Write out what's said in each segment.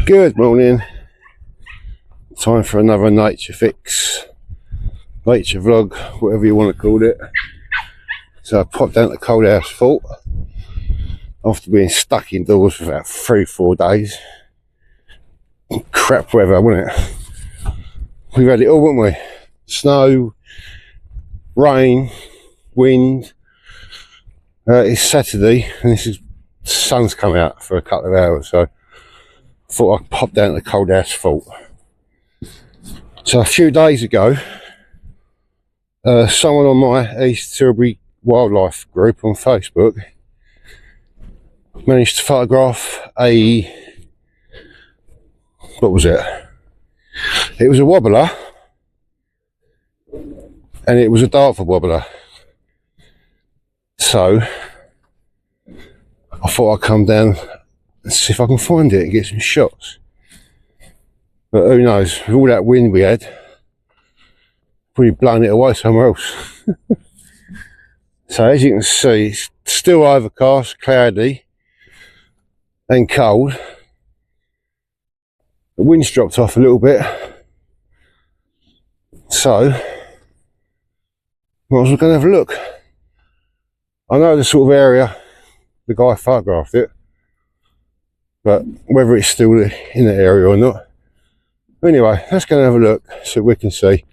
Good morning. Time for another nature fix, nature vlog, whatever you want to call it. So I popped down to Cold House Fort after being stuck indoors for about 3-4 days. Crap weather, wasn't it? We've had it all, haven't we? Snow, rain, wind. It's Saturday and the sun's come out for a couple of hours, so I thought I'd pop down to Cold House Fort. So a few days ago, someone on my East Tilbury wildlife group on Facebook managed to photograph what was it? It was a warbler, and it was a Dartford warbler. So I thought I'd come down and see if I can find it and get some shots. But who knows, with all that wind we had, probably blown it away somewhere else. So as you can see, it's still overcast, cloudy and cold. The wind's dropped off a little bit, so might as well go and have a look. I know the sort of area the guy photographed it, but whether it's still in the area or not. Anyway, let's go and have a look so we can see.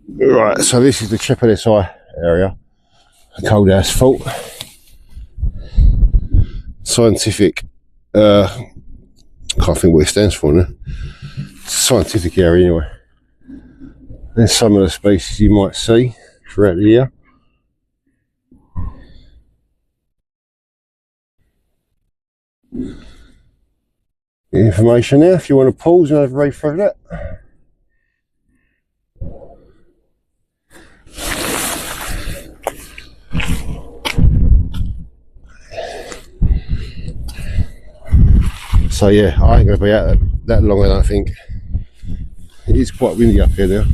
Right, so this is the tip of this eye area, Cold House Fort. Scientific, can't think what it stands for now. It's a scientific area anyway. There's some of the species you might see throughout the year. The information there if you want to pause and have a read through that. So yeah, I ain't going to be out that long, I don't think. It is quite windy up here now.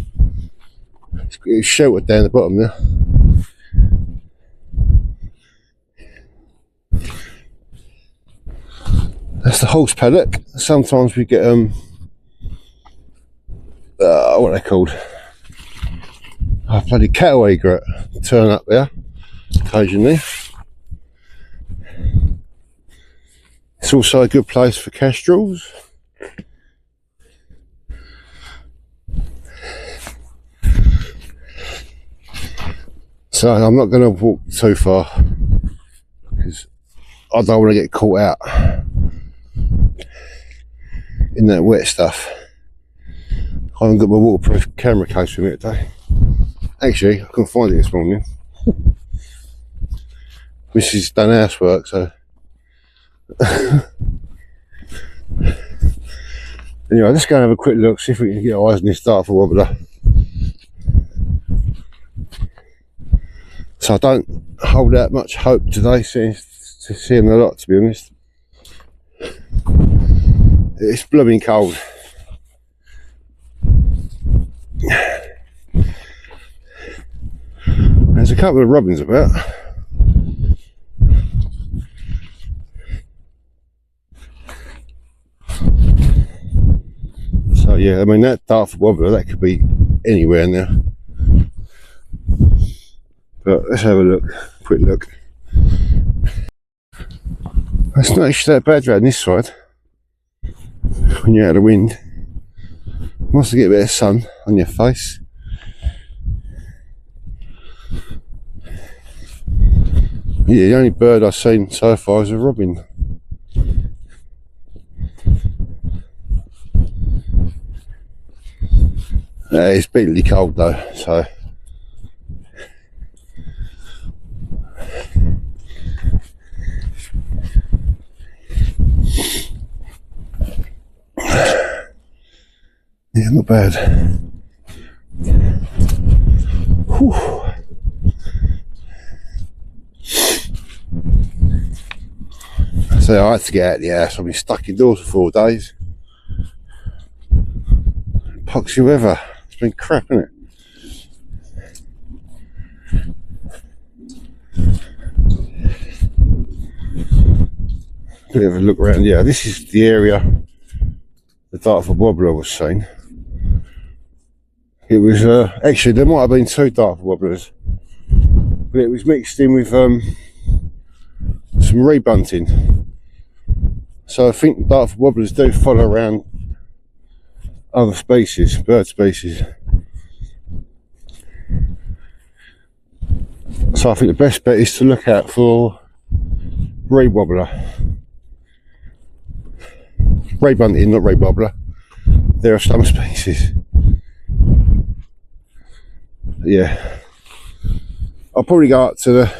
It's sheltered down the bottom there. That's the horse paddock. Sometimes we get what are they called? A bloody cattle egret turn up there occasionally. It's also a good place for kestrels. So I'm not going to walk too far because I don't want to get caught out in that wet stuff. I haven't got my waterproof camera case with me today. Actually, I couldn't find it this morning. Mrs. done housework, so anyway, let's go and have a quick look, see if we can get eyes on this Dartford warbler. So I don't hold out much hope today to see him a lot, to be honest. It's blooming cold. There's a couple of robins about. So yeah, I mean that Dartford warbler, that could be anywhere now. But let's have a look, quick look. It's not actually that bad around this side when you're out of the wind. Once you get a bit of sun on your face. Yeah, the only bird I've seen so far is a robin. It's bitterly cold though, so yeah, not bad. Whew. So I had to get out of the house. I've been stuck indoors for 4 days. Epoxy weather. It's been crap, isn't it? bit of a look around. Yeah, this is the area the Dartford warbler was seen. It was actually, there might have been 2 Dartford wobblers, but it was mixed in with some rebunting. So I think Dartford wobblers do follow around other species, bird species. So I think the best bet is to look out for reed wobbler. Rebunting, not reed wobbler. There are some species. Yeah, I'll probably go up to the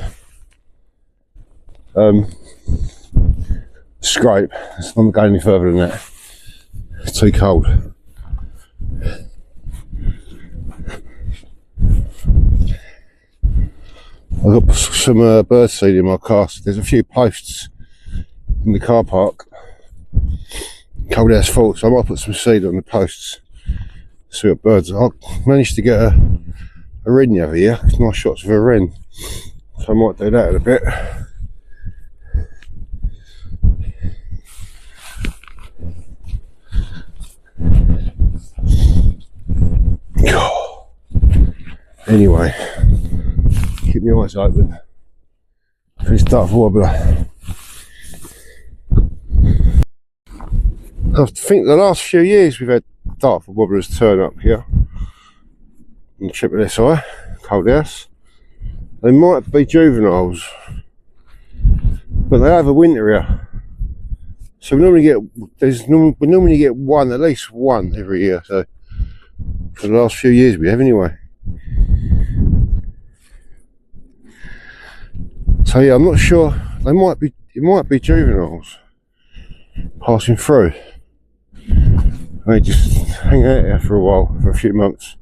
scrape. I'm not going any further than that. It's too cold. I've got some bird seed in my car. There's a few posts in the car park. Cold house full, so I might put some seed on the posts. See what birds. I managed to get a wren over here. Nice shots of a wren, so I might do that in a bit. Anyway, keep your eyes open for this Dartford warbler. I think the last few years we've had Dartford wobblers turn up here on the Triple SI, Cold House. They might be juveniles, but they have a winter here. So we normally get one, at least one every year. So for the last few years we have anyway. So yeah, I'm not sure. It might be juveniles passing through. They just hang out here for a while, for a few months.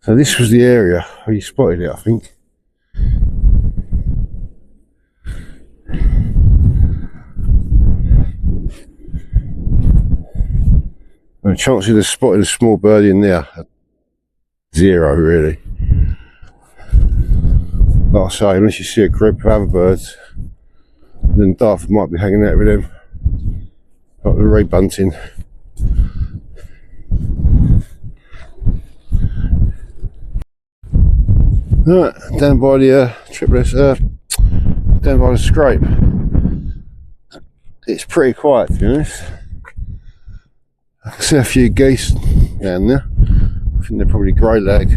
So this was the area where you spotted it, I think. And the chances of spotting a small bird in there are 0 really. Like I say, unless you see a group of other birds, then Dartford might be hanging out with them, like the rebunting. Right, down by the down by the scrape. It's pretty quiet, to be honest. I can see a few geese down there. I think they're probably grey lag,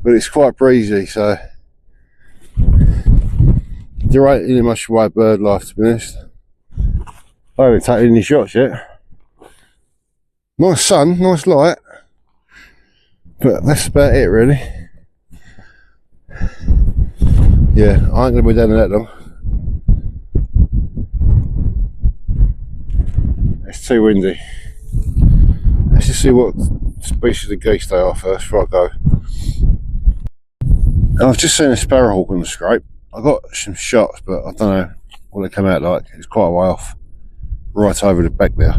but it's quite breezy, so there ain't really much wild bird life, to be honest. I haven't taken any shots yet. Nice sun, nice light, but that's about it really. Yeah, I ain't gonna be down there that long. It's too windy. Let's just see what species of geese they are first before I go. I've just seen a sparrowhawk on the scrape. I got some shots, but I don't know what they come out like. It's quite a way off, right over the back there.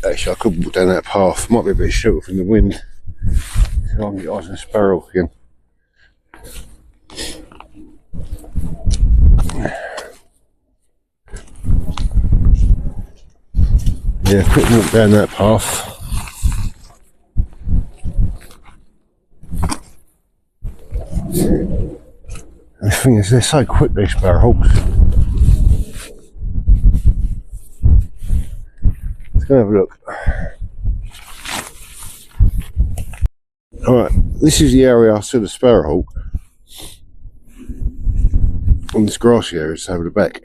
Actually, I could walk down that path. Might be a bit short from the wind. So I can get eyes on a sparrow again. Yeah, quick walk down that path. The thing is, they're so quick, these sparrowhawks. Let's go have a look. Alright, this is the area I saw the sparrowhawk. On this grassy area, it's over the back.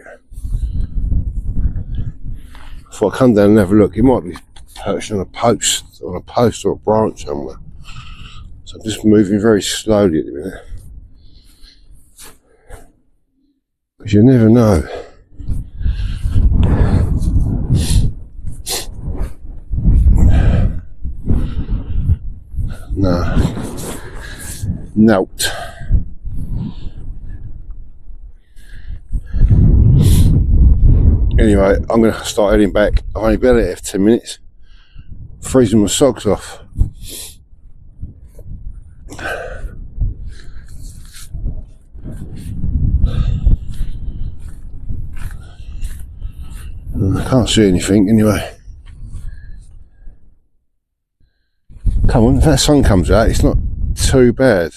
So I come down and have a look. It might be perched on a post or a branch somewhere. So I'm just moving very slowly at the minute, because you never know. Note. Anyway, I'm going to start heading back. I've only been here for 10 minutes freezing my socks off. I can't see anything anyway. Come on, if that sun comes out, it's not too bad.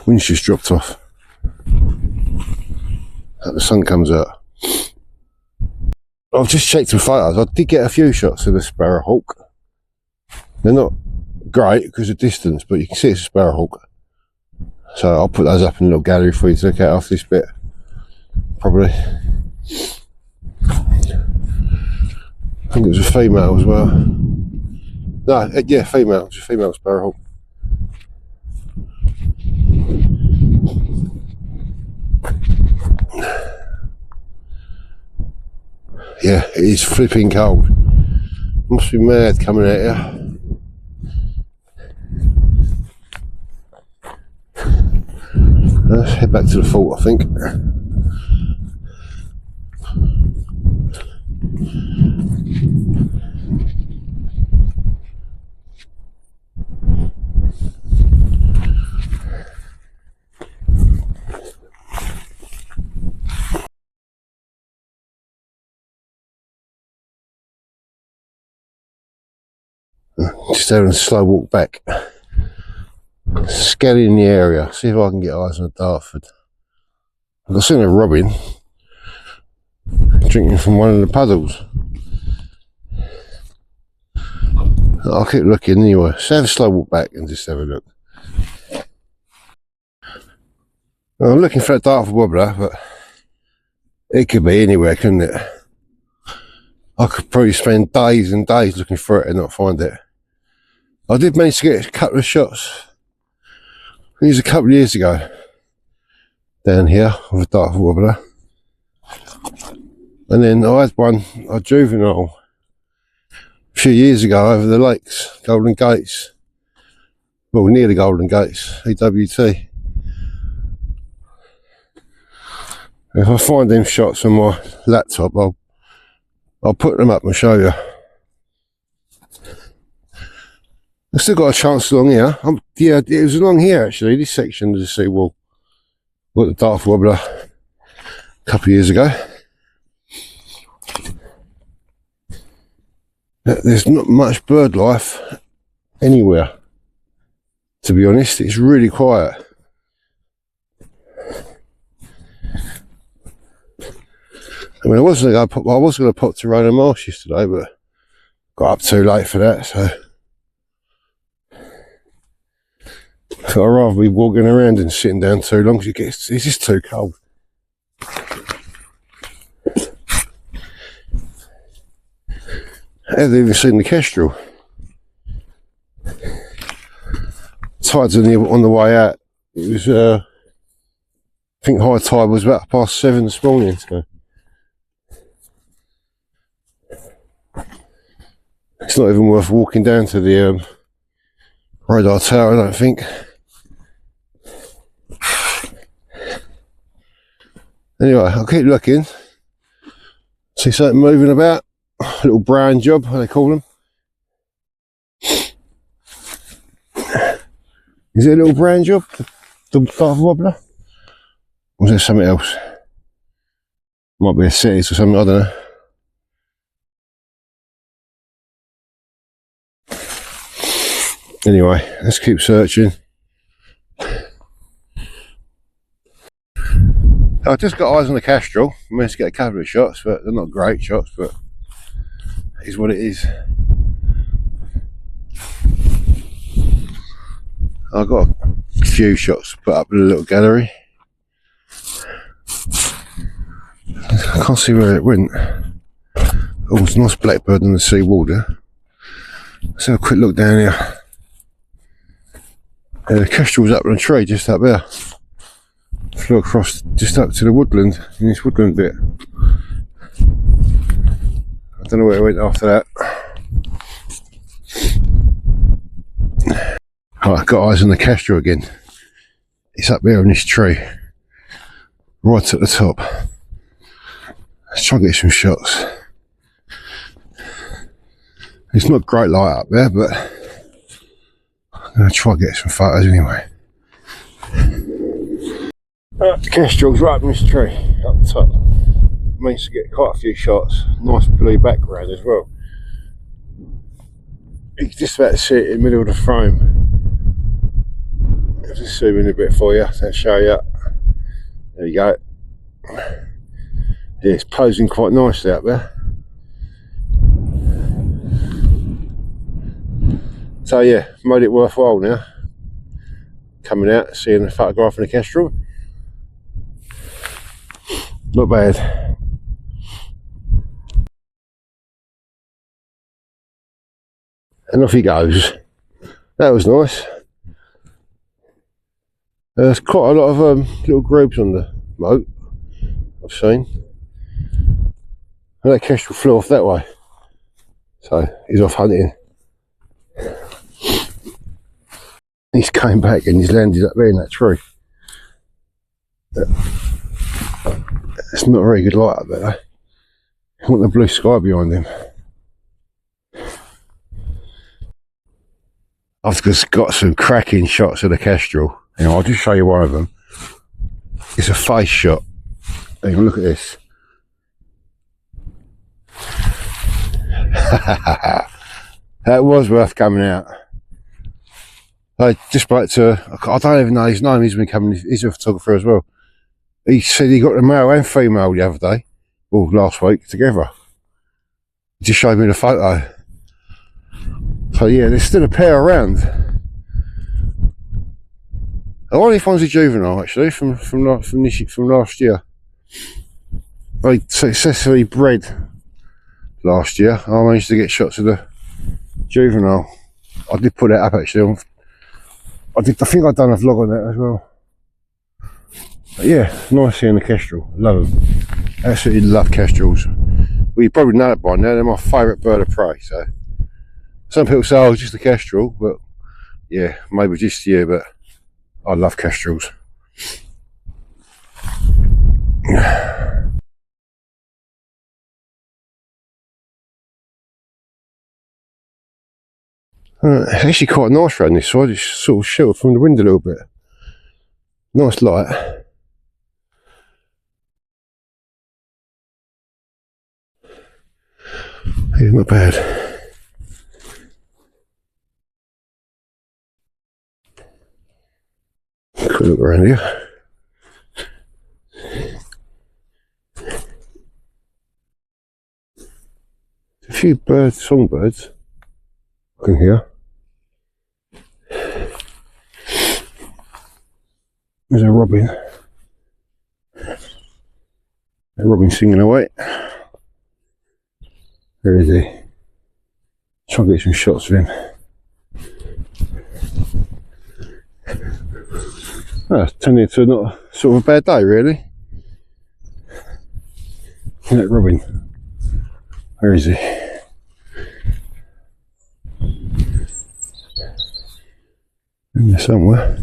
Wind's just dropped off. The sun comes out. I've just checked some photos. I did get a few shots of the sparrowhawk. They're not great because of distance, but you can see it's a sparrowhawk. So I'll put those up in a little gallery for you to look at after this bit. Probably. I think it was a female as well. No, yeah, female. It was a female sparrowhawk. Yeah, it is flipping cold. Must be mad coming out here. Let's head back to the fort, I think. Just having a slow walk back. Scanning the area, see if I can get eyes on a Dartford. I've seen a robin drinking from one of the puddles. I'll keep looking anyway. So have a slow walk back and just have a look. Well, I'm looking for a Dartford warbler, but it could be anywhere, couldn't it? I could probably spend days and days looking for it and not find it. I did manage to get a couple of shots. It was a couple of years ago down here with a Dartford warbler, and then I had one, a juvenile, a few years ago over the lakes, Golden Gates, well, near the Golden Gates, EWT. If I find them shots on my laptop, I'll put them up and show you. I've still got a chance along here. Yeah, it was along here actually, this section of the seawall. Got the Dartford warbler a couple of years ago. There's not much bird life anywhere, to be honest. It's really quiet. I mean, I was going to pop to Rona Marsh yesterday, but got up too late for that, so I'd rather be walking around and sitting down too long because it's just too cold. I haven't even seen the kestrel. Tide's on the way out. It was, I think high tide was about 7:30 this morning. So it's not even worth walking down to the radar tower, I don't think. Anyway, I'll keep looking. See something moving about. A little brown job, how they call them. Is it a little brown job? The Dartford warbler? Or is there something else? Might be a cities or something, I don't know. Anyway, let's keep searching. I just got eyes on the kestrel. I managed to get a couple of shots, but they're not great shots, but it is what it is. I've got a few shots put up in a little gallery. I can't see where it went. Oh, it's a nice blackbird on the sea wall there. Let's have a quick look down here. The kestrel's up on a tree just up there. Flew across just up to the woodland, in this woodland bit. I don't know where it went after that. Right, I've got eyes on the kestrel again. It's up there in this tree, right at the top. Let's try and get some shots. It's not great light up there, but I'm going to try and get some photos anyway. The kestrel's right up in this tree, up the top. Managed to get quite a few shots. Nice blue background as well. You can just about see it in the middle of the frame. I'll just zoom in a bit for you, I'll show you. There you go. Yeah, it's posing quite nicely up there. So yeah, made it worthwhile now. Coming out, seeing the photograph of the kestrel. Not bad. And off he goes. That was nice. There's quite a lot of little groups on the moat, I've seen. And that kestrel flew off that way. So he's off hunting. He's came back and he's landed up there in that tree. It's not a very good light up there though. I want the blue sky behind him. I've just got some cracking shots of the kestrel. You know, I'll just show you one of them. It's a face shot. Hang on, look at this. That was worth coming out. I just spoke to, I don't even know his name, he's a photographer as well. He said he got the male and female the other day, or last week, together. He just showed me the photo. So yeah, there's still a pair around. I wonder if one's a juvenile actually, from last year. I successfully bred last year. I managed to get shots of the juvenile. I did put that up actually. I think I'd done a vlog on that as well. But yeah, nice seeing the kestrel. Love them. Absolutely love kestrels. Well, you probably know it by now. They're my favourite bird of prey. So some people say, "Oh, it's just a kestrel," but yeah, maybe just you. But I love kestrels. It's actually quite nice around this side. It's sort of sheltered from the wind a little bit. Nice light. Yeah, not bad. Quick look around here. A few birds, songbirds I can hear. There's a robin. A robin singing away. Where is he? Try and get some shots of him. Oh, it's turned into not sort of a bad day really. That robin. Where is he? In there somewhere.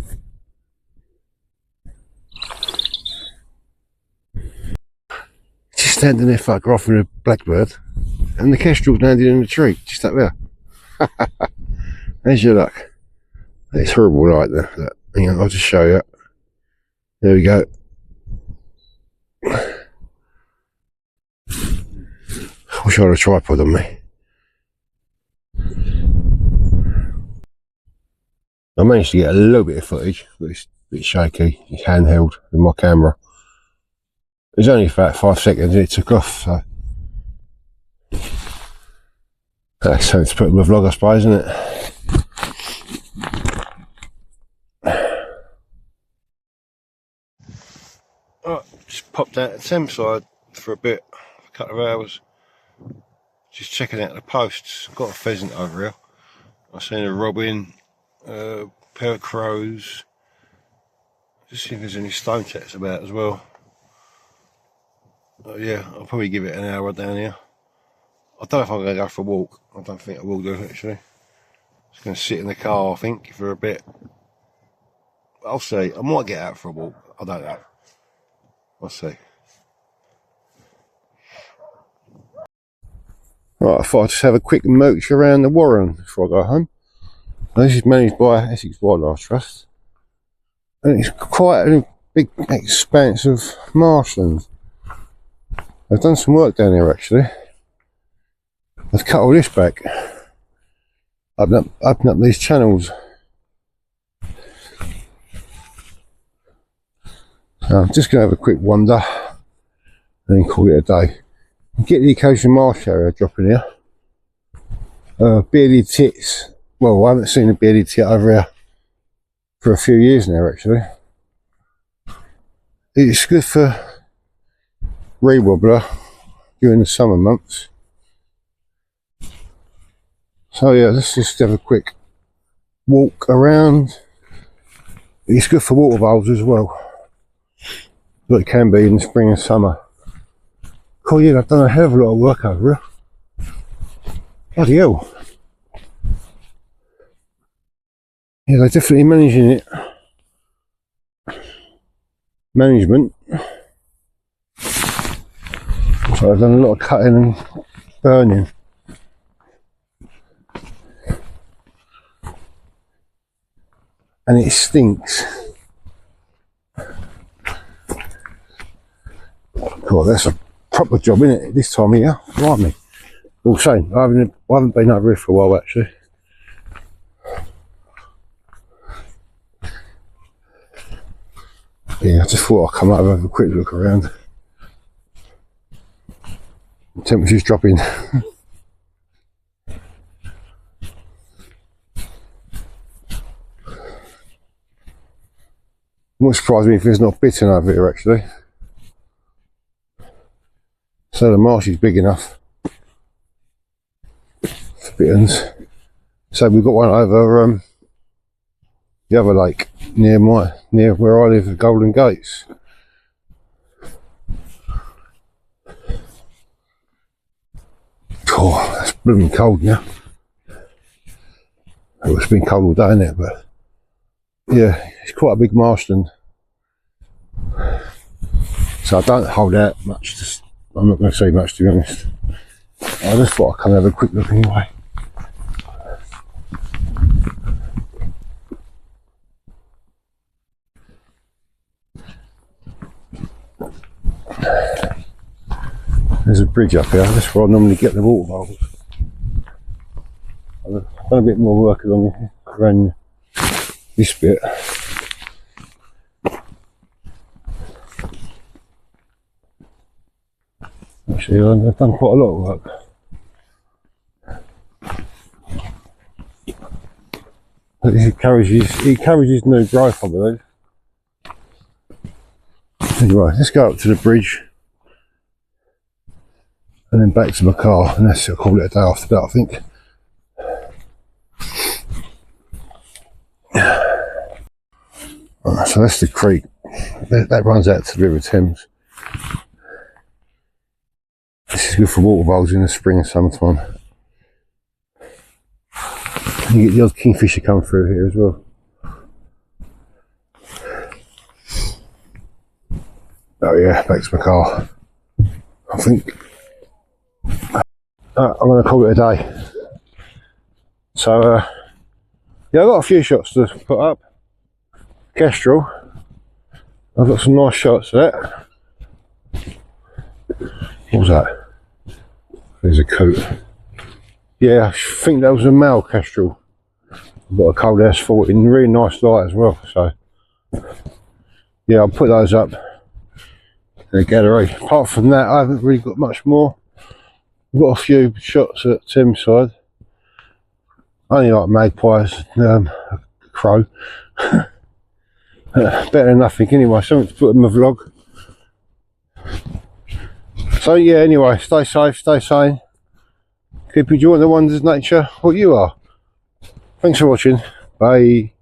Just standing there photographing a blackbird, and the kestrel's landed in the tree, just up there. There's your luck. It's horrible light there. Look, hang on, I'll just show you. There we go. I wish I had a tripod on me. I managed to get a little bit of footage, but it's a bit shaky. It's handheld with my camera. It was only about 5 seconds and it took off, so that's something to put in my vlog, I suppose, isn't it? Right, just popped out at Thameside for a bit, a couple of hours, just checking out the posts. Got a pheasant over here. I've seen a robin, a pair of crows. Just see if there's any stone chats about as well. Yeah, I'll probably give it an hour down here. I don't know if I'm going to go for a walk. I don't think I will do it actually. Just going to sit in the car, I think, for a bit. I'll see. I might get out for a walk. I don't know. I'll see. Right, I thought I'd just have a quick mooch around the Warren before I go home. Now, this is managed by Essex Wildlife Trust. And it's quite a big expanse of marshlands. They've done some work down here actually. They've cut all this back. Open up these channels. So I'm just going to have a quick wander and then call it a day. Get the occasional marsh area dropping here. Bearded tits. Well, I haven't seen a bearded tit over here for a few years now actually. It's good for warbler during the summer months. So yeah, let's just have a quick walk around. It's good for water voles as well. But it can be in the spring and summer. Oh yeah, I've done a hell of a lot of work over here. Bloody hell. Yeah, they're definitely managing it. Management. So I've done a lot of cutting and burning. And it stinks. God, that's a proper job, isn't it, this time of year? Blimey. All same, I haven't been over here for a while actually. Yeah, I just thought I'd come over and have a quick look around. The temperature's dropping. Wouldn't surprise me if there's not bitten over here actually. So the marsh is big enough for bitterns. So we've got one over the other lake near where I live at Golden Gates. Oh, that's blooming cold now. It's been cold all day, isn't it? But yeah, it's quite a big marshland. So I don't hold out much. I'm not going to say much, to be honest. I just thought I'd come and have a quick look anyway. There's a bridge up here. That's where I normally get the water voles. I've done a bit more work around this bit. Actually, I've done quite a lot of work. He carries new growth, I believe. Anyway, let's go up to the bridge and then back to my car, and I'll call it a day after that, I think. Right, so that's the creek. That runs out to the River Thames. This is good for water voles in the spring and summertime. You get the odd kingfisher come through here as well. Oh yeah, back to my car. I think I'm going to call it a day. So yeah, I've got a few shots to put up. Kestrel. I've got some nice shots of that. What was that? There's a coat. Yeah, I think that was a male kestrel. I've got a cold ass 40 in really nice light as well. So yeah, I'll put those up in the gallery. Apart from that, I haven't really got much more. I've got a few shots at Tim's side. Only like magpies, crow. Better than nothing anyway, something to put in my vlog. So yeah, anyway, stay safe, stay sane. Keep enjoying the wonders of nature, what you are. Thanks for watching. Bye.